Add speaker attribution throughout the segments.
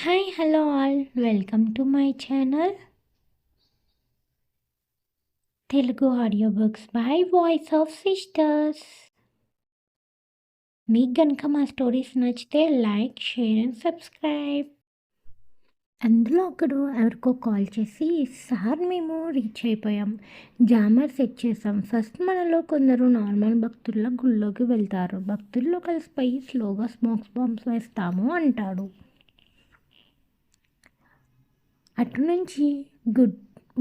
Speaker 1: Hi hello all welcome to my channel Telugu audio books by voice of sisters. మీకు కనుక మా stories నచ్చితే like, share and subscribe. అందులో ఒకడు ఎవరికో కాల్ చేసి, సార్ మేము రీచ్ అయిపోయాం, జామర్ సెట్ చేసాం. ఫస్ట్ మనలో కొందరు నార్మల్ భక్తుల్లో గుళ్ళోకి వెళ్తారు, భక్తుల్లో కలిసిపోయి స్లోగా స్మోక్స్ బాంబ్స్ వేస్తాము అంటాడు. అటు నుంచి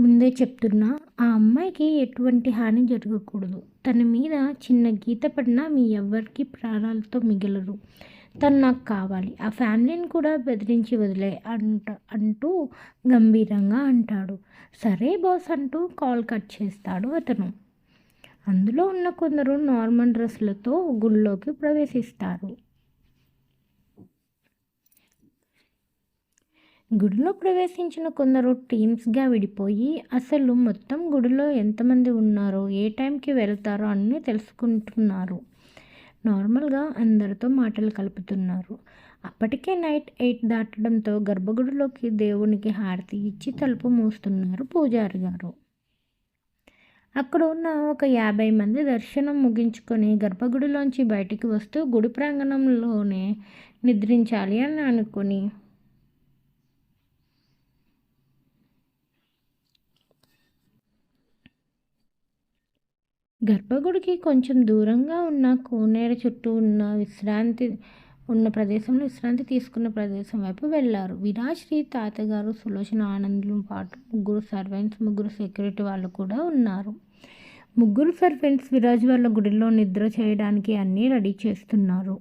Speaker 1: ముందే చెప్తున్నా, ఆ అమ్మాయికి ఎటువంటి హాని జరగకూడదు. తన మీద చిన్న గీత పడినా మీ ఎవ్వరికి ప్రాణాలతో మిగలరు. తను నాకు కావాలి, ఆ ఫ్యామిలీని కూడా బెదిరించి వదిలే అంటూ గంభీరంగా అంటాడు. సరే బాస్ అంటూ కాల్ కట్ చేస్తాడు అతను. అందులో ఉన్న కొందరు నార్మల్ డ్రెస్లతో గుళ్ళోకి ప్రవేశిస్తారు. గుడిలో ప్రవేశించిన కొందరు టీమ్స్గా విడిపోయి అసలు మొత్తం గుడిలో ఎంతమంది ఉన్నారో, ఏ టైంకి వెళ్తారో అన్నీ తెలుసుకుంటున్నారు. నార్మల్గా అందరితో మాటలు కలుపుతున్నారు. అప్పటికే నైట్ 8 దాటడంతో గర్భగుడిలోకి దేవునికి హారతి ఇచ్చి తలుపు మూస్తున్నారు పూజారి గారు. అక్కడ ఉన్న ఒక 50 మంది దర్శనం ముగించుకొని గర్భగుడిలోంచి బయటికి వస్తూ గుడి ప్రాంగణంలోనే నిద్రించాలి అని అనుకుని గర్భగుడికి కొంచెం దూరంగా ఉన్న కోనేరు చుట్టూ ఉన్న ప్రదేశంలో విశ్రాంతి తీసుకున్న ప్రదేశం వైపు వెళ్ళారు. విరాజ్శ్రీ తాతగారు, సులోచన ఆనంద్లు పాటు ముగ్గురు సర్వెంట్స్, ముగ్గురు సెక్యూరిటీ వాళ్ళు కూడా ఉన్నారు. ముగ్గురు సర్వెంట్స్ విరాజ్ వాళ్ళ గుడిలో నిద్ర చేయడానికి అన్నీ రెడీ చేస్తున్నారు.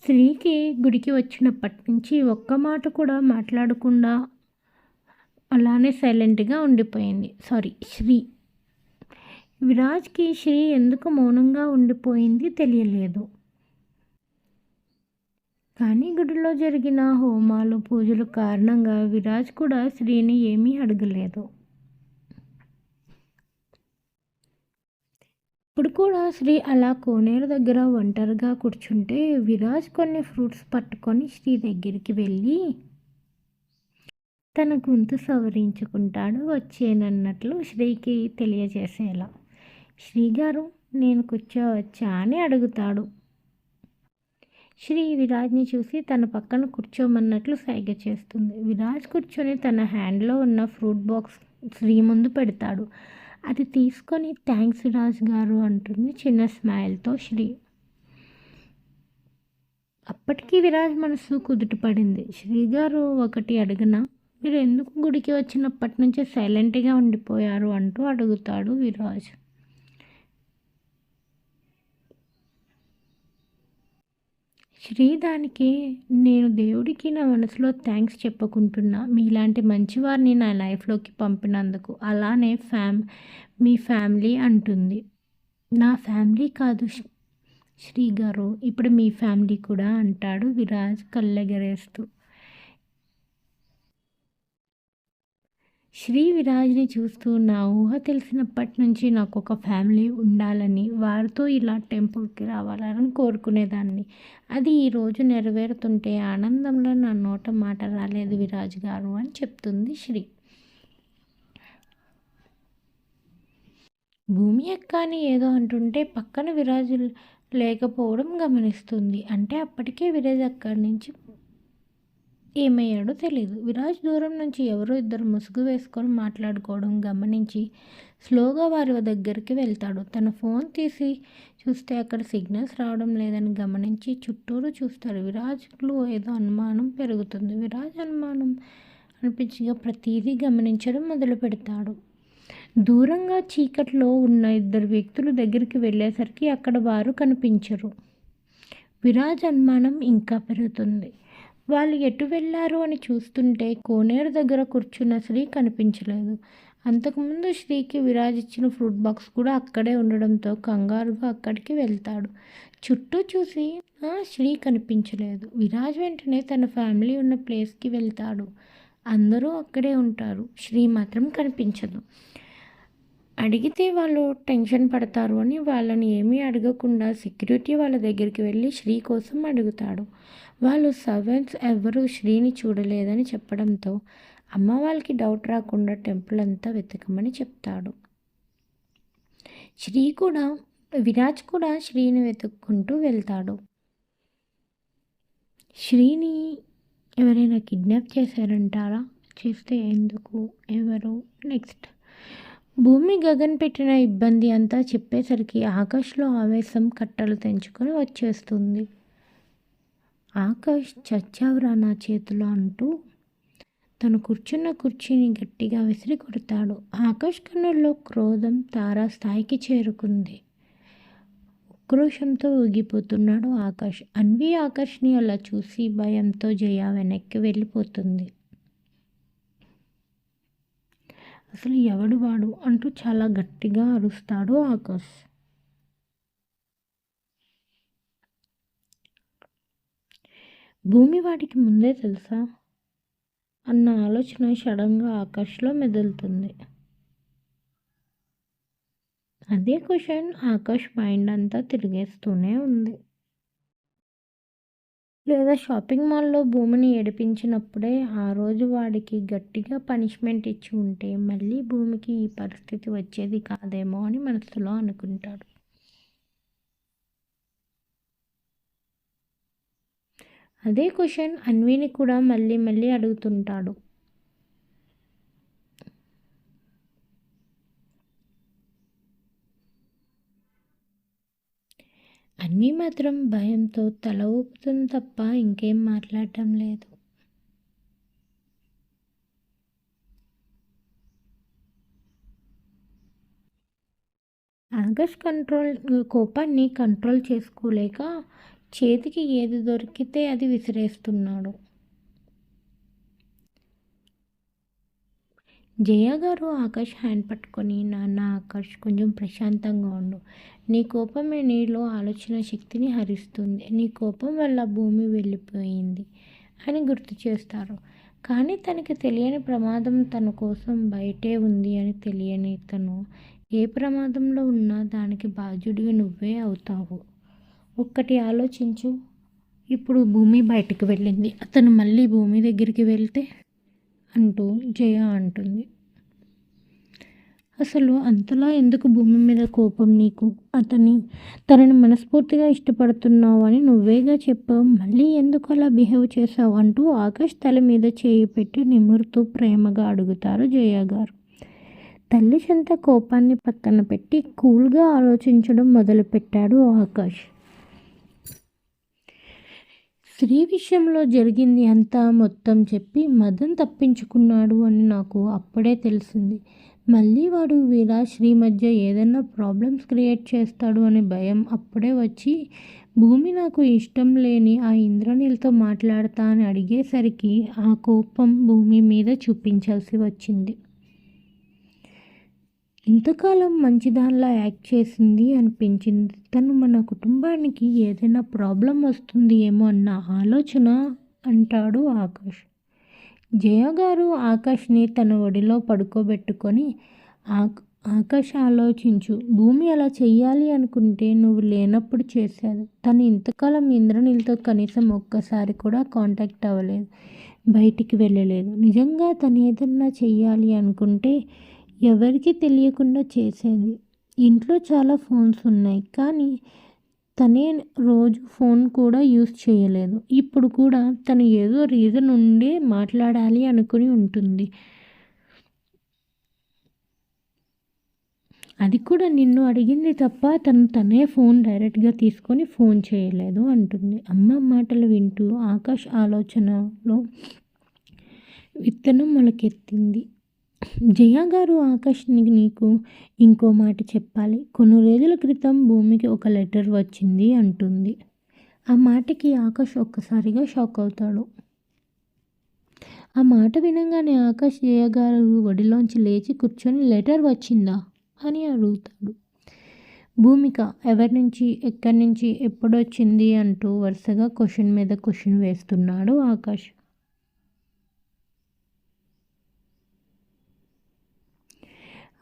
Speaker 1: శ్రీకి గుడికి వచ్చినప్పటి నుంచి ఒక్క మాట కూడా మాట్లాడకుండా అలానే సైలెంట్గా ఉండిపోయింది. శ్రీ. విరాజ్కి శ్రీ ఎందుకు మౌనంగా ఉండిపోయింది తెలియలేదు. కానీ గుడిలో జరిగిన హోమాలు, పూజల కారణంగా విరాజ్ కూడా శ్రీని ఏమీ అడగలేదు. ఇప్పుడు కూడా శ్రీ అలా కోనేరు దగ్గర ఒంటరిగా కూర్చుంటే విరాజ్ కొన్ని ఫ్రూట్స్ పట్టుకొని శ్రీ దగ్గరికి వెళ్ళి తన గొంతు సవరించుకుంటాడు వచ్చేనన్నట్లు శ్రీకి తెలియజేసేలా. శ్రీగారు, నేను కూర్చోవచ్చా అని అడుగుతాడు. శ్రీ విరాజ్ని చూసి తన పక్కన కూర్చోమన్నట్లు సైగ చేస్తుంది. విరాజ్ కూర్చొని తన హ్యాండ్లో ఉన్న ఫ్రూట్ బాక్స్ శ్రీ ముందు పెడతాడు. అది తీసుకొని థ్యాంక్స్ విరాజ్ గారు అంటుంది చిన్న స్మైల్తో శ్రీ. అప్పటికీ విరాజ్ మనసు కుదుటపడింది. శ్రీగారు, ఒకటి అడగనా? మీరు ఎందుకు గుడికి వచ్చినప్పటి నుంచే సైలెంట్గా ఉండిపోయారు అంటూ అడుగుతాడు విరాజ్. శ్రీ దానికి, నేను దేవుడికి నా మనసులో థ్యాంక్స్ చెప్పుకుంటున్నా, మీలాంటి మంచివారిని నా లైఫ్లోకి పంపినందుకు. అలానే మీ ఫ్యామిలీ అంటుంది. నా ఫ్యామిలీ కాదు శ్రీ గారు, ఇప్పుడు మీ ఫ్యామిలీ కూడా అంటాడు విరాజ్ కళ్ళెగరేస్తూ. శ్రీ విరాజ్ని చూస్తూ, నా ఊహ తెలిసినప్పటి నుంచి నాకు ఒక ఫ్యామిలీ ఉండాలని, వారితో ఇలా టెంపుల్కి రావాలని కోరుకునేదాన్ని. అది ఈరోజు నెరవేరుతుంటే ఆనందంలో నా నోట మాట రాలేదు విరాజ్ గారు అని చెప్తుంది శ్రీ. భూమి అని ఏదో అంటుంటే పక్కన విరాజు లేకపోవడం గమనిస్తుంది. అంటే అప్పటికే విరాజ్ అక్కడి నుంచి ఏమయ్యాడో తెలియదు. విరాజ్ దూరం నుంచి ఎవరో ఇద్దరు ముసుగు వేసుకొని మాట్లాడుకోవడం గమనించి స్లోగా వారి దగ్గరికి వెళ్తాడు. తన ఫోన్ తీసి చూస్తే అక్కడ సిగ్నల్స్ రావడం లేదని గమనించి చుట్టూరు చూస్తాడు. విరాజ్లో ఏదో అనుమానం పెరుగుతుంది. విరాజ్ అనుమానం అనిపించగా ప్రతిదీ గమనించడం మొదలు పెడతాడు. దూరంగా చీకట్లో ఉన్న ఇద్దరు వ్యక్తులు దగ్గరికి వెళ్ళేసరికి అక్కడ వారు కనిపించరు. విరాజ్ అనుమానం ఇంకా పెరుగుతుంది. వాళ్ళు ఎటు వెళ్ళారు అని చూస్తుంటే కోనేరు దగ్గర కూర్చున్న శ్రీ కనిపించలేదు. అంతకుముందు శ్రీకి విరాజ్ ఇచ్చిన ఫ్రూట్ బాక్స్ కూడా అక్కడే ఉండడంతో కంగారుగా అక్కడికి వెళ్తాడు. చుట్టూ చూసి శ్రీ కనిపించలేదు. విరాజ్ వెంటనే తన ఫ్యామిలీ ఉన్న ప్లేస్కి వెళ్తాడు. అందరూ అక్కడే ఉంటారు, శ్రీ మాత్రం కనిపించదు. అడిగితే వాళ్ళు టెన్షన్ పడతారు అని వాళ్ళని ఏమీ అడగకుండా సెక్యూరిటీ వాళ్ళ దగ్గరికి వెళ్ళి శ్రీ కోసం అడుగుతాడు. వాళ్ళు సర్వెంట్స్ ఎవ్వరూ శ్రీని చూడలేదని చెప్పడంతో అమ్మ వాళ్ళకి డౌట్ రాకుండా టెంపుల్ అంతా వెతకమని చెప్తాడు. విరాజ్ కూడా శ్రీని వెతుక్కుంటూ వెళ్తాడు. శ్రీని ఎవరైనా కిడ్నాప్ చేశారంటారా? చేస్తే ఎందుకు? ఎవరు? నెక్స్ట్ భూమి గగన్ పెట్టిన ఇబ్బంది అంతా చెప్పేసరికి ఆకాష్లో ఆవేశం కట్టలు తెంచుకొని వచ్చేస్తుంది. ఆకాష్ చచ్చావురా నా చేతిలో అంటూ తను కూర్చున్న కుర్చీని గట్టిగా విసిరి కొడతాడు. ఆకాష్ కన్నుల్లో క్రోధం తారాస్థాయికి చేరుకుంది. ఉక్రోషంతో ఊగిపోతున్నాడు ఆకాష్. అన్వి ఆకాష్ని అలా చూసి భయంతో జయ వెనక్కి వెళ్ళిపోతుంది. అసలు ఎవడు వాడు అంటూ చాలా గట్టిగా అరుస్తాడు ఆకాష్. భూమి వాడికి ముందే తెలుసా అన్న ఆలోచన సడన్గా ఆకాష్లో మెదులుతుంది. అదే క్వశ్చన్ ఆకాష్ మైండ్ అంతా తిరిగేస్తూనే ఉంది. లేదా షాపింగ్ మాల్లో భూమిని ఏడిపించినప్పుడే ఆ రోజు వాడికి గట్టిగా పనిష్మెంట్ ఇచ్చి ఉంటే మళ్ళీ భూమికి ఈ పరిస్థితి వచ్చేది కాదేమో అని మనసులో అనుకుంటాడు. అదే క్వశ్చన్ అన్విని కూడా మళ్ళీ మళ్ళీ అడుగుతుంటాడు. అన్వి మాత్రం భయంతో తల ఊపుతుంది తప్ప ఇంకేం మాట్లాడటం లేదు. ఆకాష్ కోపాన్ని కంట్రోల్ చేసుకోలేక చేతికి ఏది దొరికితే అది విసిరేస్తున్నాడు. జయ గారు ఆకాష్ హ్యాండ్ పట్టుకొని, నాన్న ఆకాష్ కొంచెం ప్రశాంతంగా ఉండు, నీ కోపమే నీలో ఆలోచన శక్తిని హరిస్తుంది, నీ కోపం వల్ల భూమి వెళ్ళిపోయింది అని గుర్తు చేస్తారు. కానీ తనకి తెలియని ప్రమాదం తన కోసం బయటే ఉంది అని తెలియని తను ఏ ప్రమాదంలో ఉన్నా దానికి బాధ్యుడివి నువ్వే అవుతావు. ఒక్కటి ఆలోచించు, ఇప్పుడు భూమి బయటకు వెళ్ళింది, అతను మళ్ళీ భూమి దగ్గరికి వెళ్తే అంటూ జయ అంటుంది. అసలు అంతలా ఎందుకు భూమి మీద కోపం నీకు? తనని మనస్ఫూర్తిగా ఇష్టపడుతున్నావు అని నువ్వేగా చెప్పావు, మళ్ళీ ఎందుకు అలా బిహేవ్ చేసావు అంటూ ఆకాష్ తల మీద చేయి పెట్టి నిమురుతూ ప్రేమగా అడుగుతారు జయ గారు. తల్లి చెంత కోపాన్ని పక్కన పెట్టి కూల్గా ఆలోచించడం మొదలుపెట్టాడు ఆకాష్. శ్రీ విషయంలో జరిగింది అంతా మొత్తం చెప్పి మదన్ తప్పించుకున్నాడు అని నాకు అప్పుడే తెలిసింది. మళ్ళీ వాడు విరాజ్ శ్రీ మధ్య ఏదైనా ప్రాబ్లమ్స్ క్రియేట్ చేస్తాడు అనే భయం అప్పుడే వచ్చి భూమి నాకు ఇష్టం లేని ఆ ఇంద్రనీల్తో మాట్లాడతా అని అడిగేసరికి ఆ కోపం భూమి మీద చూపించాల్సి వచ్చింది. ఇంతకాలం మంచిదానిలా యాక్ట్ చేసింది అనిపించింది. తను మన కుటుంబానికి ఏదైనా ప్రాబ్లం వస్తుంది ఏమో అన్న ఆలోచన అంటాడు ఆకాష్. జయ గారు ఆకాష్ని తన ఒడిలో పడుకోబెట్టుకొని, ఆకాష్ ఆలోచించు, భూమి అలా చెయ్యాలి అనుకుంటే నువ్వు లేనప్పుడు చేశాడు. తను ఇంతకాలం ఇంద్రనీల్తో కనీసం ఒక్కసారి కూడా కాంటాక్ట్ అవ్వలేదు, బయటికి వెళ్ళలేదు. నిజంగా తను ఏదన్నా చెయ్యాలి అనుకుంటే ఎవరికి తెలియకుండా చేసేది. ఇంట్లో చాలా ఫోన్స్ ఉన్నాయి, కానీ తనే రోజు ఫోన్ కూడా యూస్ చేయలేదు. ఇప్పుడు కూడా తను ఏదో రీజన్ ఉండే మాట్లాడాలి అనుకుని ఉంటుంది. అది కూడా నిన్ను అడిగింది తప్ప తనే ఫోన్ డైరెక్ట్గా తీసుకొని ఫోన్ చేయలేదు అంటుంది. అమ్మ మాటలు వింటూ ఆకాష్ ఆలోచనలో విత్తనం మొలకెత్తింది. జయ గారు ఆకాష్ని నీకు ఇంకో మాట చెప్పాలి. కొన్ని రోజుల క్రితం భూమికి ఒక లెటర్ వచ్చింది అంటుంది. ఆ మాటకి ఆకాష్ ఒక్కసారిగా షాక్ అవుతాడు. ఆ మాట వినగానే ఆకాష్ జయ గారు ఒడిలోంచి లేచి కూర్చొని లెటర్ వచ్చిందా అని అడుగుతాడు. భూమిక ఎవరి నుంచి, ఎక్కడి నుంచి, ఎప్పుడొచ్చింది అంటూ వరుసగా క్వశ్చన్ మీద క్వశ్చన్ వేస్తున్నాడు ఆకాష్.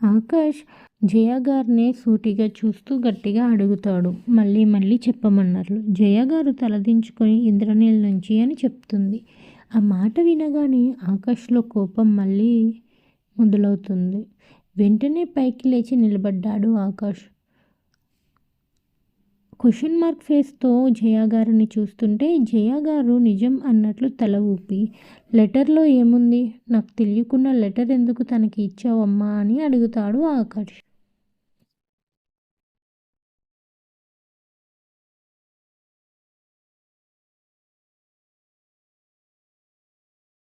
Speaker 1: ఆకాష్ జయ గారినే సూటిగా చూస్తూ గట్టిగా అడుగుతాడు. మళ్ళీ మళ్ళీ చెప్పమన్నారు. జయ గారు తలదించుకొని ఇంద్రనీల్ నుంచి అని చెప్తుంది. ఆ మాట వినగానే ఆకాష్లో కోపం మళ్ళీ మొదలవుతుంది. వెంటనే పైకి లేచి నిలబడ్డాడు ఆకాష్. క్వశ్చన్ మార్క్ ఫేస్తో జయ గారిని చూస్తుంటే జయ గారు నిజం అన్నట్లు తల ఊపి, లెటర్లో ఏముంది? నాకు తెలియకుండా లెటర్ ఎందుకు తనకి ఇచ్చావమ్మా అని అడుగుతాడు ఆకాష్.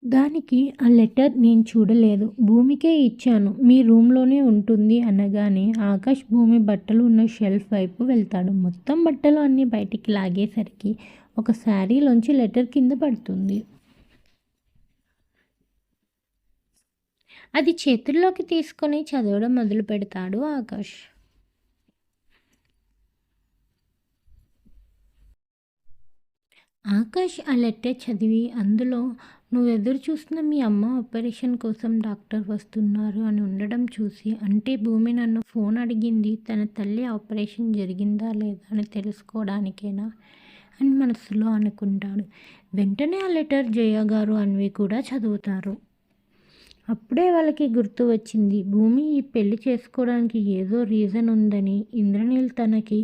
Speaker 1: దానికి ఆ లెటర్ నేను చూడలేదు, భూమికే ఇచ్చాను, మీ రూమ్లోనే ఉంటుంది అనగానే ఆకాష్ భూమి బట్టలు ఉన్న షెల్ఫ్ వైపు వెళ్తాడు. మొత్తం బట్టలు అన్నీ బయటికి లాగేసరికి ఒక శారీలోంచి లెటర్ కింద పడుతుంది. అది చేతుల్లోకి తీసుకొని చదవడం మొదలు పెడతాడు ఆకాష్. ఆకాష్ ఆ లెటర్ చదివి అందులో నువ్వు ఎదురు చూస్తున్న మీ అమ్మ ఆపరేషన్ కోసం డాక్టర్ వస్తున్నారు అని ఉండడం చూసి, అంటే భూమి నన్ను ఫోన్ అడిగింది తన తల్లి ఆపరేషన్ జరిగిందా లేదా అని తెలుసుకోవడానికేనా అని మనసులో అనుకుంటాడు. వెంటనే ఆ లెటర్ జయ గారు అన్వి కూడా చదువుతారు. అప్పుడే వాళ్ళకి గుర్తు వచ్చింది, భూమి ఈ పెళ్లి చేసుకోవడానికి ఏదో రీజన్ ఉందని, ఇంద్రనీల్ తనకి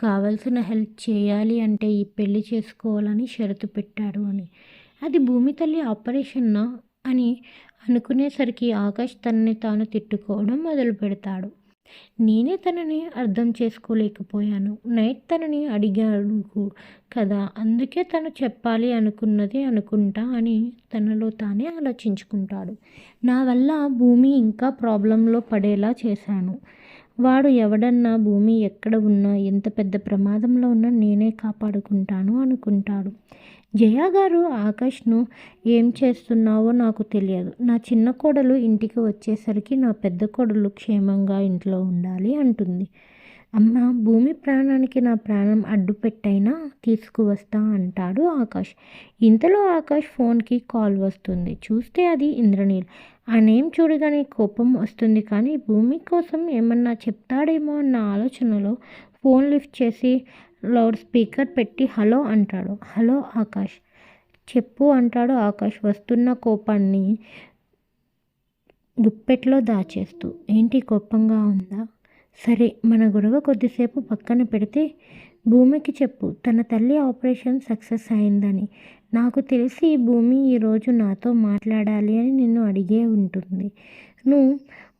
Speaker 1: కావలసిన హెల్ప్ చేయాలి అంటే ఈ పెళ్లి చేసుకోవాలని షరతు పెట్టాడు అని. అది భూమి తల్లి ఆపరేషన్నా అని అనుకునేసరికి ఆకాష్ తనని తాను తిట్టుకోవడం మొదలు పెడతాడు. నేనే తనని అర్థం చేసుకోలేకపోయాను. నైట్ తనని అడిగాడు కదా, అందుకే తను చెప్పాలి అనుకున్నది అనుకుంటా అని తనలో తానే ఆలోచించుకుంటాడు. నా వల్ల భూమి ఇంకా ప్రాబ్లంలో పడేలా చేశాను. వాడు ఎవడన్నా భూమి ఎక్కడ ఉన్నా ఎంత పెద్ద ప్రమాదంలో ఉన్నా నేనే కాపాడుకుంటాను అనుకుంటాడు. జయ గారు ఆకాష్ను ఏం చేస్తున్నావో నాకు తెలియదు, నా చిన్న కోడలు ఇంటికి వచ్చేసరికి నా పెద్ద కోడలు క్షేమంగా ఇంట్లో ఉండాలి అంటుంది. అమ్మ, భూమి ప్రాణానికి నా ప్రాణం అడ్డు పెట్టైనా తీసుకువస్తా అంటాడు ఆకాష్. ఇంతలో ఆకాష్ ఫోన్కి కాల్ వస్తుంది. చూస్తే అది ఇంద్రనీల్. ఆ నేమ్ చూడగానే కోపం వస్తుంది, కానీ భూమి కోసం ఏమన్నా చెప్తాడేమో అన్న ఆలోచనలో ఫోన్ లిఫ్ట్ చేసి లౌడ్ స్పీకర్ పెట్టి హలో అంటాడు. హలో ఆకాష్, చెప్పు అంటాడు ఆకాష్ వస్తున్న కోపాన్ని గుప్పెట్లో దాచేస్తూ. ఏంటి, కోపంగా ఉందా? సరే, మన గొడవ కొద్దిసేపు పక్కన పెడితే భూమికి చెప్పు తన తల్లి ఆపరేషన్ సక్సెస్ అయిందని. నాకు తెలిసి భూమి ఈరోజు నాతో మాట్లాడాలి అని నిన్ను అడిగే ఉంటుంది. నువ్వు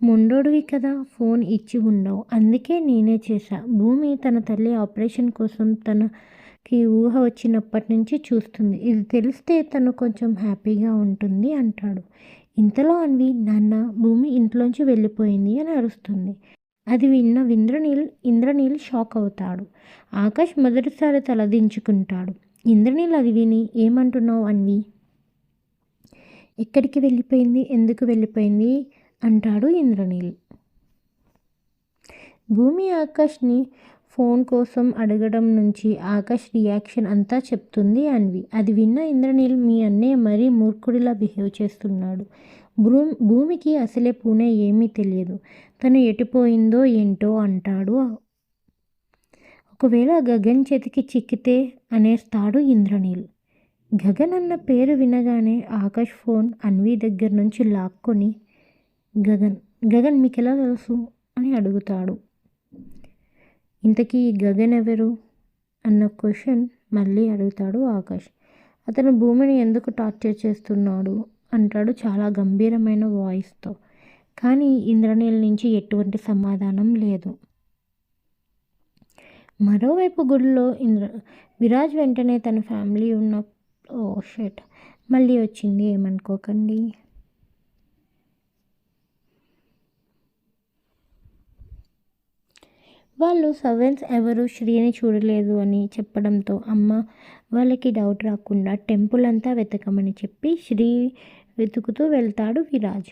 Speaker 1: మొండోడివి కదా, ఫోన్ ఇచ్చి ఉండవు, అందుకే నేనే చేశా. భూమి తన తల్లి ఆపరేషన్ కోసం తనకి ఊహ వచ్చినప్పటి నుంచి చూస్తుంది. ఇది తెలిస్తే తను కొంచెం హ్యాపీగా ఉంటుంది అంటాడు. ఇంతలో అన్వి, నాన్న, భూమి ఇంట్లోంచి వెళ్ళిపోయింది అని అరుస్తుంది. అది విన్న ఇంద్రనీల్ షాక్ అవుతాడు. ఆకాష్ మొదటిసారి తలదించుకుంటాడు. ఇంద్రనీల్ అది విని, ఏమంటున్నావు అన్వి? ఎక్కడికి వెళ్ళిపోయింది, ఎందుకు వెళ్ళిపోయింది అంటాడు ఇంద్రనీల్. భూమి ఆకాష్ని ఫోన్ కోసం అడగడం నుంచి ఆకాష్ రియాక్షన్ అంతా చెప్తుంది అన్వి. అది విన్న ఇంద్రనీల్, మీ అన్నయ్య మరీ మూర్ఖుడిలా బిహేవ్ చేస్తున్నాడు. భూమికి అసలే పూణే ఏమీ తెలియదు, తను ఎటుపోయిందో ఏంటో అంటాడు. ఒకవేళ గగన్ చేతికి చిక్కితే అనేస్తాడు ఇంద్రనీల్. గగన్ అన్న పేరు వినగానే ఆకాష్ ఫోన్ అన్వి దగ్గర నుంచి లాక్కొని, గగన్ మీకు ఎలా తెలుసు అని అడుగుతాడు. ఇంతకీ గగన్ ఎవరు అన్న క్వశ్చన్ మళ్ళీ అడుగుతాడు ఆకాష్. అతను భూమిని ఎందుకు టార్చర్ చేస్తున్నాడు అంటాడు చాలా గంభీరమైన వాయిస్తో. కానీ ఇంద్రనీల్ నుంచి ఎటువంటి సమాధానం లేదు. మరోవైపు గుడిలో విరాజ్ వెంటనే తన ఫ్యామిలీ ఉన్న షెట్ మళ్ళీ వచ్చింది, ఏమనుకోకండి. వాళ్ళు సర్వెంట్స్ ఎవరు శ్రీని చూడలేదు అని చెప్పడంతో అమ్మ వాళ్ళకి డౌట్ రాకుండా టెంపుల్ అంతా వెతకమని చెప్పి శ్రీ వెతుకుతూ వెళ్తాడు విరాజ్.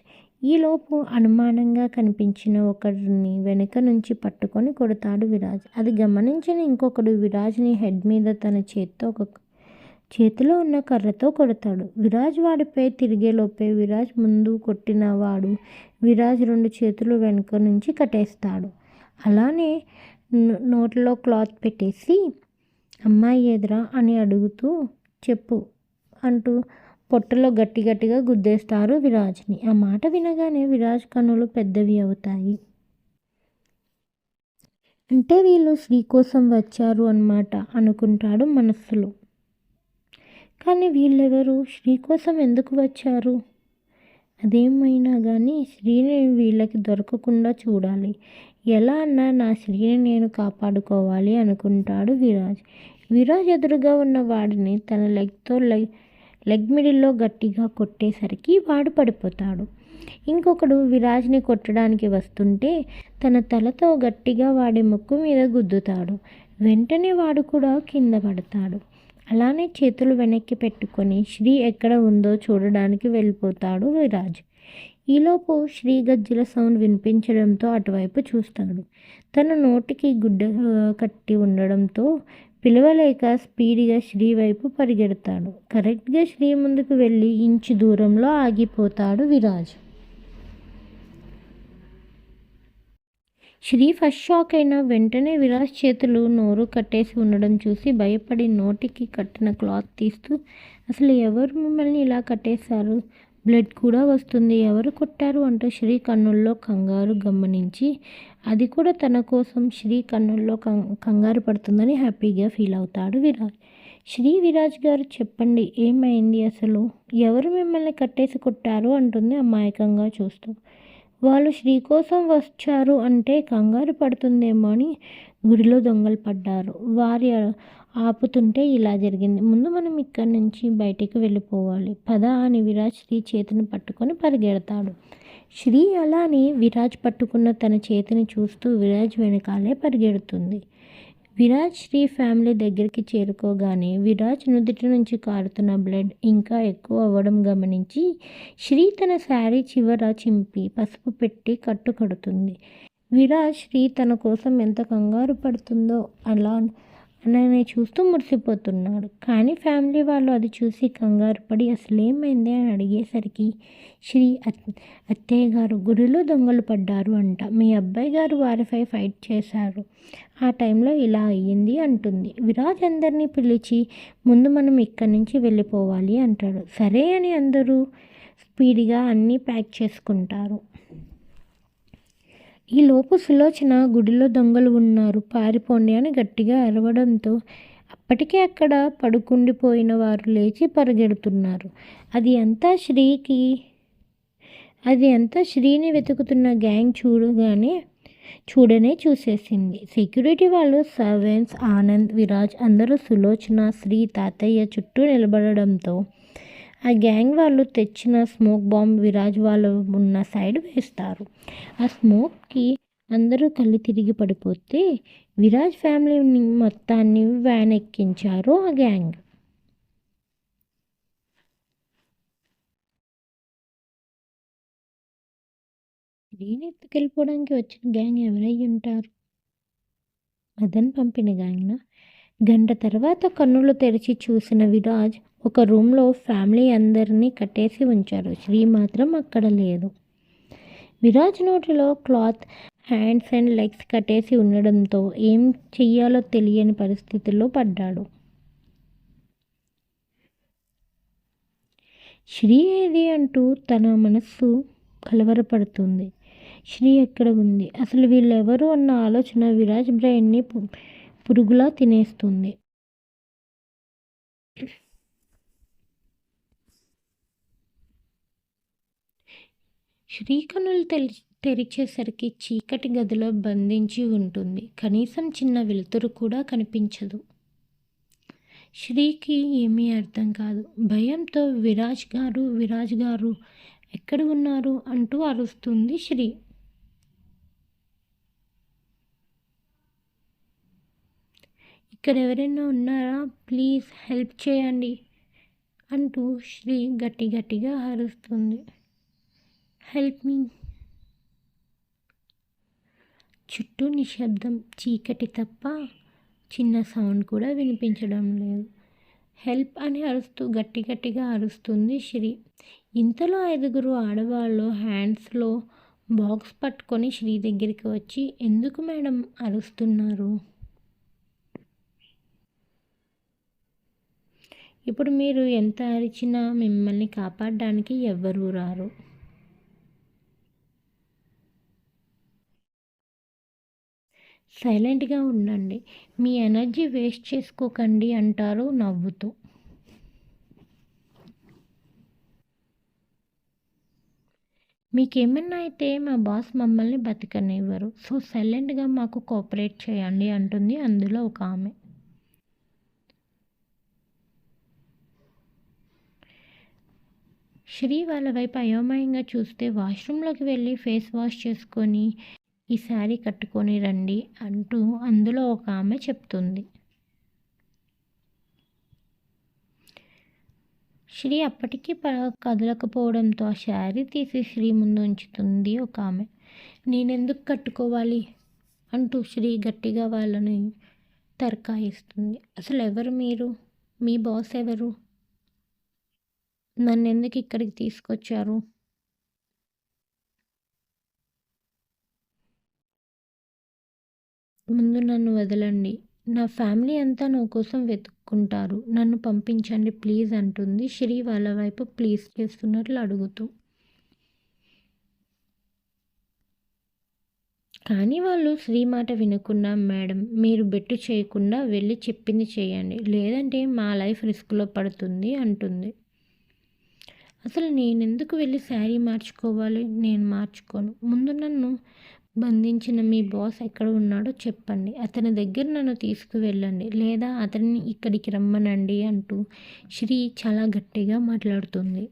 Speaker 1: ఈలోపు అనుమానంగా కనిపించిన ఒకరిని వెనుక నుంచి పట్టుకొని కొడతాడు విరాజ్. అది గమనించిన ఇంకొకడు విరాజ్ని హెడ్ మీద తన చేత్తో ఒక చేతిలో ఉన్న కర్రతో కొడతాడు. విరాజ్ వాడిపై తిరిగేలోపే విరాజ్ ముందు కొట్టిన వాడు విరాజ్ 2 చేతులు వెనుక నుంచి కట్టేస్తాడు. అలానే నోట్లో క్లాత్ పెట్టేసి అమ్మాయి ఎదురా అని అడుగుతూ చెప్పు అంటూ పొట్టలో గట్టిగా గుద్దేస్తారు విరాజ్ని. ఆ మాట వినగానే విరాజ్ కన్నులు పెద్దవి అవుతాయి. అంటే వీళ్ళు శ్రీ కోసం వచ్చారు అన్నమాట అనుకుంటాడు మనస్సులో. కానీ వీళ్ళెవరు, శ్రీ కోసం ఎందుకు వచ్చారు? అదేమైనా కానీ శ్రీని వీళ్ళకి దొరకకుండా చూడాలి. ఎలా అన్నా నా శ్రీని నేను కాపాడుకోవాలి అనుకుంటాడు విరాజ్. విరాజ్ ఎదురుగా ఉన్న వాడిని తన లెగ్తో లెగ్ మిడిల్లో గట్టిగా కొట్టేసరికి వాడు పడిపోతాడు. ఇంకొకడు విరాజ్ని కొట్టడానికి వస్తుంటే తన తలతో గట్టిగా వాడి ముక్కు మీద గుద్దుతాడు. వెంటనే వాడు కూడా కింద పడతాడు. అలానే చేతులు వెనక్కి పెట్టుకొని శ్రీ ఎక్కడ ఉందో చూడడానికి వెళ్ళిపోతాడు విరాజ్. ఈలోపు శ్రీ గజ్జల సౌండ్ వినిపించడంతో అటువైపు చూస్తాడు. తన నోటికి గుడ్డ కట్టి ఉండడంతో పిలవలేక స్పీడ్గా శ్రీ వైపు పరిగెడతాడు. కరెక్ట్గా శ్రీ ముందుకు వెళ్ళి ఇంచు దూరంలో ఆగిపోతాడు విరాజ్. శ్రీ ఫస్ట్ షాక్ అయిన వెంటనే విరాజ్ చేతులు నోరు కట్టేసి ఉండడం చూసి భయపడి నోటికి కట్టిన క్లాత్ తీస్తూ అసలు ఎవరు మిమ్మల్ని ఇలా కట్టేశారు, బ్లడ్ కూడా వస్తుంది, ఎవరు కొట్టారు అంటూ శ్రీ కన్నుల్లో కంగారు గమనించి అది కూడా తన కోసం శ్రీ కన్నుల్లో కంగారు పడుతుందని హ్యాపీగా ఫీల్ అవుతాడు విరాజ్. విరాజ్ గారు చెప్పండి, ఏమైంది అసలు, ఎవరు మిమ్మల్ని కట్టేసి కొట్టారు అంటుంది అమాయకంగా చూస్తూ. వాళ్ళు శ్రీ కోసం వచ్చారు అంటే కంగారు పడుతుందేమో అని గుడిలో దొంగలు పడ్డారు, వారి ఆపుతుంటే ఇలా జరిగింది, ముందు మనం ఇక్కడి నుంచి బయటికి వెళ్ళిపోవాలి పద అని విరాజ్ శ్రీ చేతిని పట్టుకొని పరిగెడతాడు. శ్రీ అలానే విరాజ్ పట్టుకున్న తన చేతిని చూస్తూ విరాజ్ వెనకాలే పరిగెడుతుంది. విరాజ్ శ్రీ ఫ్యామిలీ దగ్గరికి చేరుకోగానే విరాజ్ నుదుటి నుంచి కారుతున్న బ్లడ్ ఇంకా ఎక్కువ అవ్వడం గమనించి శ్రీ తన శారీ చివర చింపి పసుపు పెట్టి కట్టు కడుతుంది. విరాజ్ శ్రీ తన కోసం ఎంత కంగారు పడుతుందో అలానే చూస్తూ మురిసిపోతున్నాడు. కానీ ఫ్యామిలీ వాళ్ళు అది చూసి కంగారు పడి అసలేమైంది అని అడిగేసరికి శ్రీ అత్తయ్య గారు గుడిలో దొంగలు పడ్డారు అంట, మీ అబ్బాయి గారు వారిపై ఫైట్ చేశారు, ఆ టైంలో ఇలా అయ్యింది అంటుంది. విరాజ్ అందరినీ పిలిచి ముందు మనం ఇక్కడి నుంచి వెళ్ళిపోవాలి అంటాడు. సరే అని అందరూ స్పీడ్గా అన్నీ ప్యాక్ చేసుకుంటారు. ఈలోపు సులోచన గుడిలో దొంగలు ఉన్నారు పారిపోండి అని గట్టిగా అరవడంతో అప్పటికే అక్కడ పడుకుండిపోయిన వారు లేచి పరిగెడుతున్నారు. అది అంతా శ్రీని వెతుకుతున్న గ్యాంగ్ చూడనే చూసేసింది. సెక్యూరిటీ వాళ్ళు, సర్వెంట్స్, ఆనంద్, విరాజ్ అందరూ సులోచన, శ్రీ, తాతయ్య చుట్టూ నిలబడడంతో ఆ గ్యాంగ్ వాళ్ళు తెచ్చిన స్మోక్ బాంబ్ విరాజ్ వాళ్ళు ఉన్న సైడ్ వేస్తారు. ఆ స్మోక్కి అందరూ కళ్ళు తిరిగి పడిపోతే విరాజ్ ఫ్యామిలీని మొత్తాన్ని వ్యాన్ ఎక్కించారు ఆ గ్యాంగ్. శ్రీని ఎత్తుకెళ్ళిపోవడానికి వచ్చిన గ్యాంగ్ ఎవరై ఉంటారు? మదన్ పంపిన గ్యాంగ్నా? గంట తర్వాత కన్నులు తెరిచి చూసిన విరాజ్ ఒక రూమ్లో ఫ్యామిలీ అందరినీ కట్టేసి ఉంచారు. శ్రీ మాత్రం అక్కడ లేదు. విరాజ్ నోటిలో క్లాత్, హ్యాండ్స్ అండ్ లెగ్స్ కట్టేసి ఉండడంతో ఏం చెయ్యాలో తెలియని పరిస్థితుల్లో పడ్డాడు. శ్రీ ఏది అంటూ తన మనస్సు కలవరపడుతుంది. శ్రీ ఎక్కడ ఉంది, అసలు వీళ్ళెవరు అన్న ఆలోచన విరాజ్ బ్రెయిన్ని పురుగులా తినేస్తుంది. శ్రీ కన్నులు తెరిచేసరికి చీకటి గదిలో బంధించి ఉంటుంది. కనీసం చిన్న వెలుతురు కూడా కనిపించదు. శ్రీకి ఏమీ అర్థం కాదు. భయంతో విరాజ్ గారు ఎక్కడ ఉన్నారు అంటూ అరుస్తుంది శ్రీ. ఇక్కడ ఎవరైనా ఉన్నారా, ప్లీజ్ హెల్ప్ చేయండి అంటూ శ్రీ గట్టిగా అరుస్తుంది. Help me. చుట్టూ నిశ్శబ్దం, చీకటి తప్ప చిన్న సౌండ్ కూడా వినిపించడం లేదు. హెల్ప్ అని అరుస్తూ గట్టిగా అరుస్తుంది శ్రీ. ఇంతలో 5 ఆడవాళ్ళు హ్యాండ్స్లో బాక్స్ పట్టుకొని శ్రీ దగ్గరికి వచ్చి, ఎందుకు మేడం అరుస్తున్నారు? ఇప్పుడు మీరు ఎంత అరిచినా మిమ్మల్ని కాపాడడానికి ఎవ్వరూ రారు. సైలెంట్గా ఉండండి, మీ ఎనర్జీ వేస్ట్ చేసుకోకండి అంటారు నవ్వుతూ. మీకేమన్నా అయితే మా బాస్ మమ్మల్ని బతకనివ్వరు, సో సైలెంట్గా మాకు కోఆపరేట్ చేయండి అంటుంది అందులో ఒక ఆమె. శ్రీ వాళ్ళ వైపు అయోమయంగా చూస్తే వాష్రూమ్లోకి వెళ్ళి ఫేస్ వాష్ చేసుకొని ఈ శారీ కట్టుకొని రండి అంటూ అందులో ఒక ఆమె చెప్తుంది. శ్రీ అప్పటికీ కదలకపోవడంతో ఆ శారీ తీసి శ్రీ ముందు ఉంచుతుంది ఒక ఆమె. నేనెందుకు కట్టుకోవాలి అంటూ శ్రీ గట్టిగా వాళ్ళని తర్కాయిస్తుంది. అసలు ఎవరు మీరు? మీ బాస్ ఎవరు? నన్ను ఎందుకు ఇక్కడికి తీసుకొచ్చారు? ముందు నన్ను వదలండి, నా ఫ్యామిలీ అంతా నా కోసం వెతుక్కుంటారు, నన్ను పంపించండి ప్లీజ్ అంటుంది శ్రీ వాళ్ళ వైపు ప్లీజ్ చేస్తున్నట్లు అడుగుతూ. కానీ వాళ్ళు శ్రీ మాట వినకుండా, మేడం మీరు బెట్టు చేయకుండా వెళ్ళి చెప్పింది చేయండి, లేదంటే మా లైఫ్ రిస్క్లో పడుతుంది అంటుంది. అసలు నేనెందుకు వెళ్ళి శారీ మార్చుకోవాలి? నేను మార్చుకోను. ముందు నన్ను బంధించిన మీ బాస్ ఎక్కడ ఉన్నాడో చెప్పండి, అతని దగ్గర నన్ను తీసుకువెళ్ళండి, లేదా అతన్ని ఇక్కడికి రమ్మనండి అంటూ శ్రీ చాలా గట్టిగా మాట్లాడుతుంది.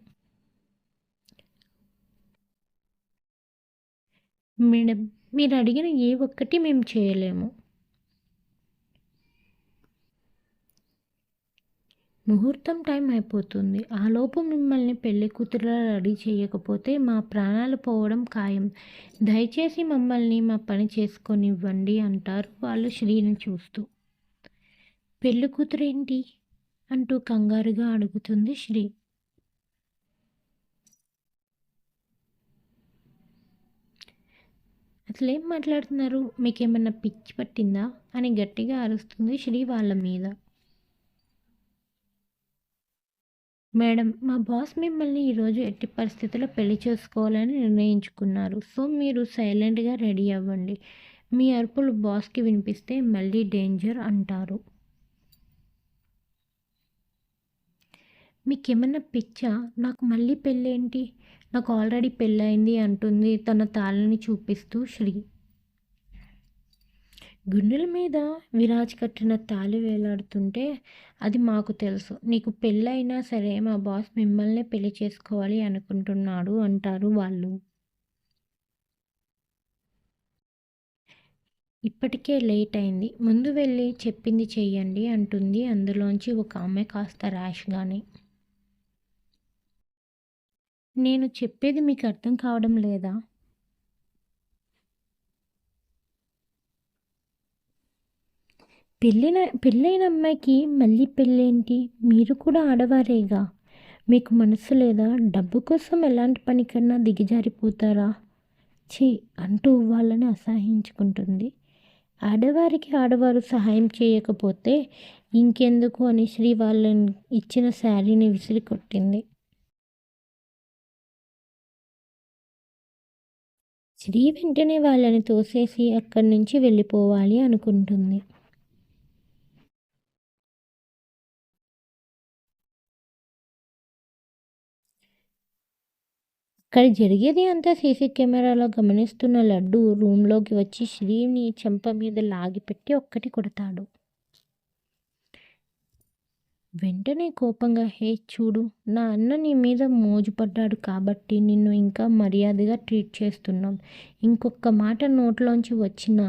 Speaker 1: మేడం మీరు అడిగిన ఏ ఒక్కటి మేము చేయలేము. ముహూర్తం టైం అయిపోతుంది, ఆలోపు మిమ్మల్ని పెళ్లి కూతురులా రెడీ చేయకపోతే మా ప్రాణాలు పోవడం ఖాయం, దయచేసి మమ్మల్ని మా పని చేసుకొనివ్వండి అంటారు వాళ్ళు శ్రీని చూస్తూ. పెళ్లి కూతురేంటి అంటూ కంగారుగా అడుగుతుంది శ్రీ. అసలేం మాట్లాడుతున్నారు, మీకేమన్నా పిచ్చి పట్టిందా అని గట్టిగా అరుస్తుంది శ్రీ వాళ్ళ మీద. మేడం మా బాస్ మిమ్మల్ని ఈరోజు ఎట్టి పరిస్థితుల్లో పెళ్లి చేసుకోవాలని నిర్ణయించుకున్నారు, సో మీరు సైలెంట్గా రెడీ అవ్వండి, మీ అరుపులు బాస్కి వినిపిస్తే మళ్ళీ డేంజర్ అంటారు. మీకేమన్నా పిచ్చా, నాకు మళ్ళీ పెళ్ళేంటి, నాకు ఆల్రెడీ పెళ్ళయింది అంటుంది తన తాళని చూపిస్తూ శ్రీ. గుండెల మీద విరాజ్ కట్టిన తాళి వేలాడుతుంటే, అది మాకు తెలుసు, నీకు పెళ్ళైనా సరే మా బాస్ మిమ్మల్నే పెళ్లి చేసుకోవాలి అనుకుంటున్నాడు అంటారు వాళ్ళు. ఇప్పటికే లేట్ అయింది, ముందు వెళ్ళి చెప్పింది చెయ్యండి అంటుంది అందులోంచి ఒక ఆమె కాస్త ర్యాష్గానే. నేను చెప్పేది మీకు అర్థం కావడం లేదా? పెళ్ళైన అమ్మాయికి మళ్ళీ పెళ్ళేంటి, మీరు కూడా ఆడవారేగా, మీకు మనసు లేదా, డబ్బు కోసం ఎలాంటి పనికన్నా దిగజారిపోతారా, ఛీ అంటూ వాళ్ళని అసహించుకుంటుంది. ఆడవారికి ఆడవారు సహాయం చేయకపోతే ఇంకెందుకు అని శ్రీ వాళ్ళని ఇచ్చిన శారీని విసిరి కొట్టింది. శ్రీ వెంటనే వాళ్ళని తోసేసి అక్కడి నుంచి వెళ్ళిపోవాలి అనుకుంటుంది. అక్కడ జరిగేది అంతా సీసీ కెమెరాలో గమనిస్తున్న లడ్డు రూమ్లోకి వచ్చి శ్రీని చెంప మీద లాగిపెట్టి ఒక్కటి కొడతాడు. వెంటనే కోపంగా, హే చూడు, నా అన్న నీ మీద మోజుపడ్డాడు కాబట్టి నిన్ను ఇంకా మర్యాదగా ట్రీట్ చేస్తున్నాం, ఇంకొక మాట నోట్లోంచి వచ్చినా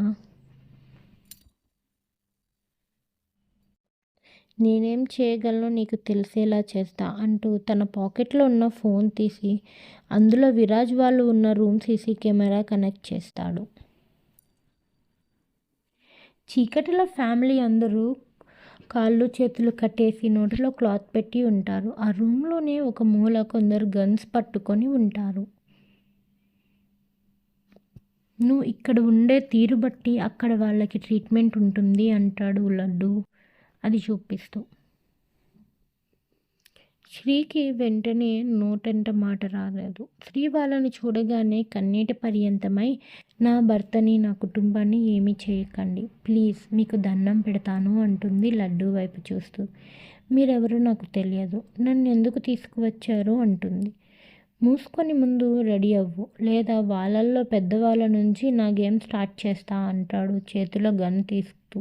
Speaker 1: నేనేం చేయగలను నీకు తెలిసేలా చేస్తా అంటూ తన పాకెట్లో ఉన్న ఫోన్ తీసి అందులో విరాజ్ వాళ్ళు ఉన్న రూమ్ సీసీ కెమెరా కనెక్ట్ చేస్తాడు. చీకటిలో ఫ్యామిలీ అందరూ కాళ్ళు చేతులు కట్టేసి నోటిలో క్లాత్ పెట్టి ఉంటారు. ఆ రూమ్లోనే ఒక మూల కొందరు గన్స్ పట్టుకొని ఉంటారు. నువ్వు ఇక్కడ ఉండే తీరు బట్టి అక్కడ వాళ్ళకి ట్రీట్మెంట్ ఉంటుంది అంటాడు లడ్డు అది చూపిస్తూ. శ్రీకి వెంటనే నోటంట మాట రాలేదు. శ్రీ వాళ్ళని చూడగానే కన్నీటి పర్యంతమై, నా భర్తని నా కుటుంబాన్ని ఏమీ చేయకండి ప్లీజ్, మీకు దండం పెడతాను అంటుంది లడ్డు వైపు చూస్తూ. మీరెవరో నాకు తెలియదు, నన్ను ఎందుకు తీసుకువచ్చారు అంటుంది. మూసుకొని ముందు రెడీ అవ్వు, లేదా వాళ్ళల్లో పెద్దవాళ్ళ నుంచి నా గేమ్ స్టార్ట్ చేస్తా అంటాడు చేతిలో గన్ తీస్తూ.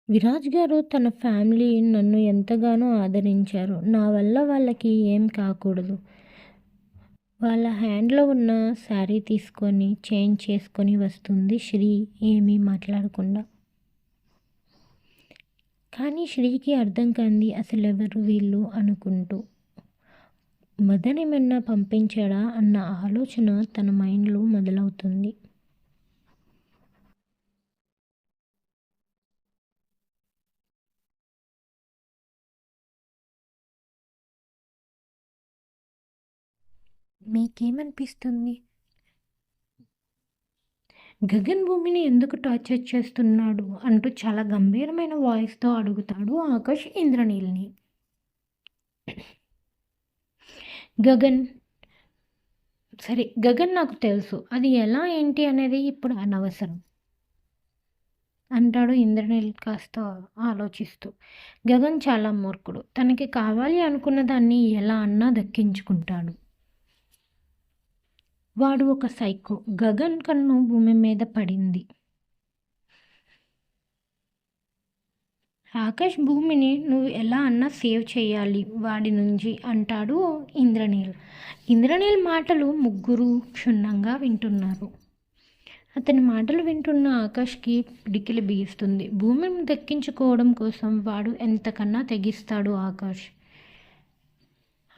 Speaker 1: విరాజ్ గారు తన ఫ్యామిలీ నన్ను ఎంతగానో ఆదరించారు. నా వల్ల వాళ్ళకి ఏం కాకూడదు. వాళ్ళ హ్యాండ్లో ఉన్న శారీ తీసుకొని చేంజ్ చేసుకొని వస్తుంది శ్రీ ఏమీ మాట్లాడకుండా. కానీ శ్రీకి అర్థం కాంది అసలు ఎవరు వీళ్ళు అనుకుంటూ. మదన్ ఏమన్నా పంపించాడా అన్న ఆలోచన తన మైండ్లో మొదలవుతుంది. మీకేమనిపిస్తుంది? గగన్ భూమిని ఎందుకు టార్చర్ చేస్తున్నాడు అంటూ చాలా గంభీరమైన వాయిస్తో అడుగుతాడు ఆకాష్ ఇంద్రనీల్ని. గగన్ గగన్ నాకు తెలుసు, అది ఎలా ఏంటి అనేది ఇప్పుడు అనవసరం అంటాడు ఇంద్రనీల్ కాస్త ఆలోచిస్తూ. గగన్ చాలా మూర్ఖుడు, తనకి కావాలి అనుకున్న దాన్ని ఎలా అన్నా దక్కించుకుంటాడు. వాడు ఒక సైకో. గగన్ కన్ను భూమి మీద పడింది. ఆకాష్ భూమిని నువ్వు ఎలా అన్నా సేవ్ చేయాలి వాడి నుంచి అంటాడు ఇంద్రనీల్. ఇంద్రనీల్ మాటలు ముగ్గురు క్షుణ్ణంగా వింటున్నారు. అతని మాటలు వింటున్న ఆకాష్కి పిడికిలి బిగిస్తుంది. భూమిని దక్కించుకోవడం కోసం వాడు ఎంతకన్నా తెగిస్తాడు ఆకాష్.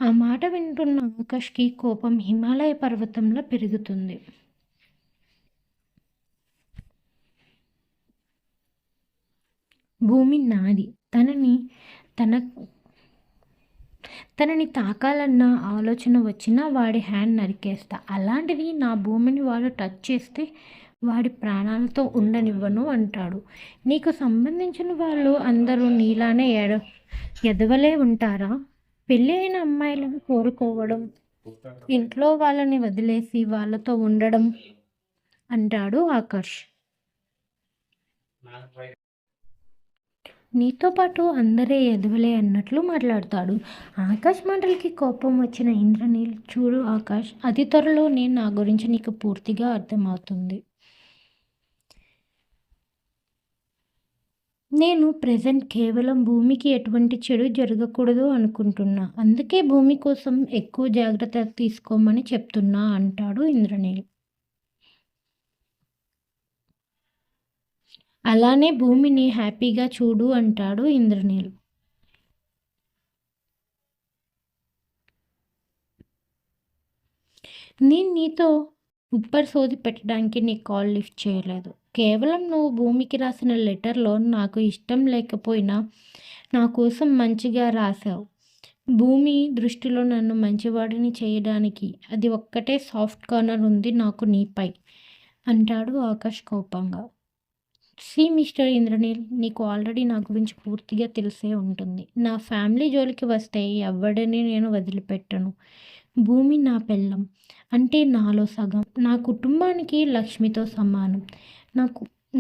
Speaker 1: ఆ మాట వింటున్న ఆకాష్కి కోపం హిమాలయ పర్వతంలో పెరుగుతుంది. భూమి నాది, తనని తాకాలన్న ఆలోచన వచ్చినా వాడి హ్యాండ్ నరికేస్తా. అలాంటిది నా భూమిని వాడు టచ్ చేస్తే వాడి ప్రాణాలతో ఉండనివ్వను అంటాడు. నీకు సంబంధించిన వాళ్ళు అందరూ నీలానే ఎదవలే ఉంటారా? పెళ్ళి అయిన అమ్మాయిలను కోరుకోవడం, ఇంట్లో వాళ్ళని వదిలేసి వాళ్ళతో ఉండడం అంటాడు ఆకాష్. నీతో పాటు అందరే ఎదవలే అన్నట్లు మాట్లాడతాడు. ఆకాష్ మాటలకి కోపం వచ్చిన ఇంద్రనీల్, చూడు ఆకాష్, అతి త్వరలోనే నా గురించి నీకు పూర్తిగా అర్థమవుతుంది. నేను ప్రెజెంట్ కేవలం భూమికి ఎటువంటి చెడు జరగకూడదు అనుకుంటున్నా. అందుకే భూమి కోసం ఎక్కువ జాగ్రత్త తీసుకోమని చెప్తున్నా అంటాడు ఇంద్రనీల్. అలానే భూమిని హ్యాపీగా చూడు అంటాడు ఇంద్రనీల్. నేను నీతో ఉప్పర్ సోది పెట్టడానికి నీ కాల్ లిఫ్ట్ చేయలేదు. కేవలం నువ్వు భూమికి రాసిన లెటర్లో నాకు ఇష్టం లేకపోయినా నా కోసం మంచిగా రాశావు. భూమి దృష్టిలో నన్ను మంచివాడిని చేయడానికి అది ఒక్కటే సాఫ్ట్ కార్నర్ ఉంది నాకు నీపై అంటాడు ఆకాష్ కోపంగా. మిస్టర్ ఇంద్రనీల్, నీకు ఆల్రెడీ నా గురించి పూర్తిగా తెలిసే ఉంటుంది. నా ఫ్యామిలీ జోలికి వస్తే ఎవడిని నేను వదిలిపెట్టను. భూమి నా పెళ్ళం, అంటే నాలో సగం. నా కుటుంబానికి లక్ష్మితో సమానం.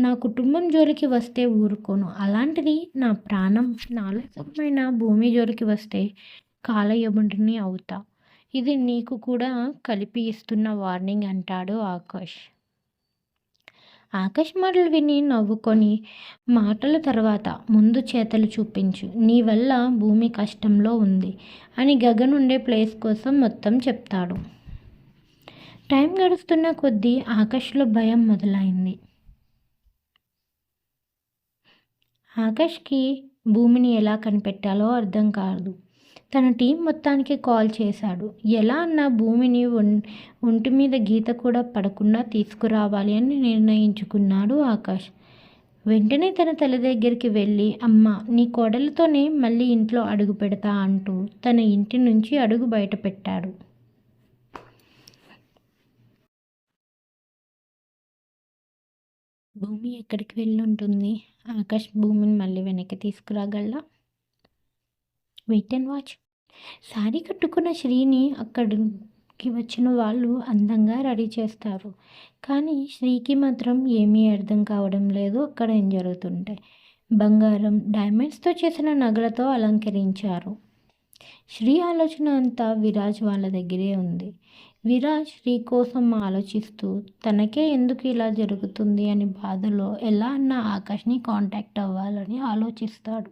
Speaker 1: నా కుటుంబం జోలికి వస్తే ఊరుకోను. అలాంటిది నా ప్రాణం, నాలో సగమైన భూమి జోలికి వస్తే కాలయముడిని అవుతా. ఇది నీకు కూడా కలిపి ఇస్తున్న వార్నింగ్ అంటాడు ఆకాష్. ఆకాష్ మాటలు విని నవ్వుకొని, మాటల తర్వాత ముందు చేతలు చూపించు, నీ వల్ల భూమి కష్టంలో ఉంది అని గగన్ ఉండే ప్లేస్ కోసం మొత్తం చెప్తాడు. టైం గడుస్తున్న కొద్దీ ఆకాష్లో భయం మొదలైంది. ఆకాష్కి భూమిని ఎలా కనిపెట్టాలో అర్థం కాదు. తన టీం మొత్తానికి కాల్ చేశాడు. ఎలా అన్నా భూమిని ఒంటి మీద గీత కూడా పడకుండా తీసుకురావాలి అని నిర్ణయించుకున్నాడు ఆకాష్. వెంటనే తన తల్లి దగ్గరికి వెళ్ళి, అమ్మ, నీ కోడలితోనే మళ్ళీ ఇంట్లో అడుగు పెడతా అంటూ తన ఇంటి నుంచి అడుగు బయట పెట్టాడు. భూమి ఎక్కడికి వెళ్ళుంటుంది? ఆకాష్ భూమిని మళ్ళీ వెనక్కి తీసుకురాగలడా? Wait and watch. శారీ కట్టుకున్న శ్రీని అక్కడికి వచ్చిన వాళ్ళు అందంగా రెడీ చేస్తారు. కానీ శ్రీకి మాత్రం ఏమీ అర్థం కావడం లేదు అక్కడ ఏం జరుగుతుంటాయి. బంగారం, డైమండ్స్తో చేసిన నగలతో అలంకరించారు. శ్రీ ఆలోచన అంతా విరాజ్ వాళ్ళ దగ్గరే ఉంది. విరాజ్ శ్రీ కోసం ఆలోచిస్తూ తనకే ఎందుకు ఇలా జరుగుతుంది అని బాధలో ఎలా అన్న ఆకాష్ని కాంటాక్ట్ అవ్వాలని ఆలోచిస్తాడు.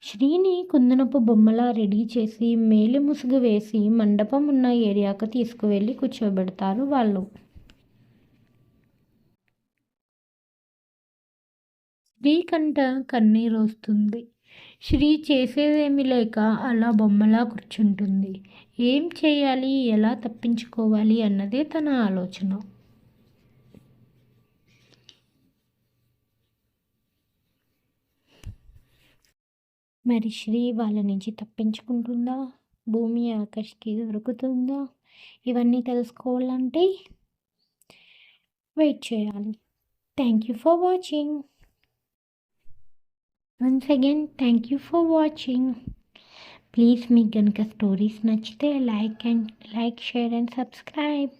Speaker 1: శ్రీని కుందనపు బొమ్మలా రెడీ చేసి మేలి ముసుగు వేసి మండపం ఉన్న ఏరియాకు తీసుకువెళ్ళి కూర్చోబెడతారు వాళ్ళు. శ్రీ కంట కన్నీరు వస్తుంది. శ్రీ చేసేదేమీ లేక అలా బొమ్మలా కూర్చుంటుంది. ఏం చేయాలి, ఎలా తప్పించుకోవాలి అన్నదే తన ఆలోచన. మరి శ్రీ వాళ్ళ నుంచి తప్పించుకుంటుందా? భూమి ఆకాష్కి దొరుకుతుందా? ఇవన్నీ తెలుసుకోవాలంటే వెయిట్ చేయాలి. Thank you for watching. Once again thank you for watching. Please మీకు కనుక స్టోరీస్ నచ్చితే లైక్, షేర్ అండ్ సబ్స్క్రైబ్.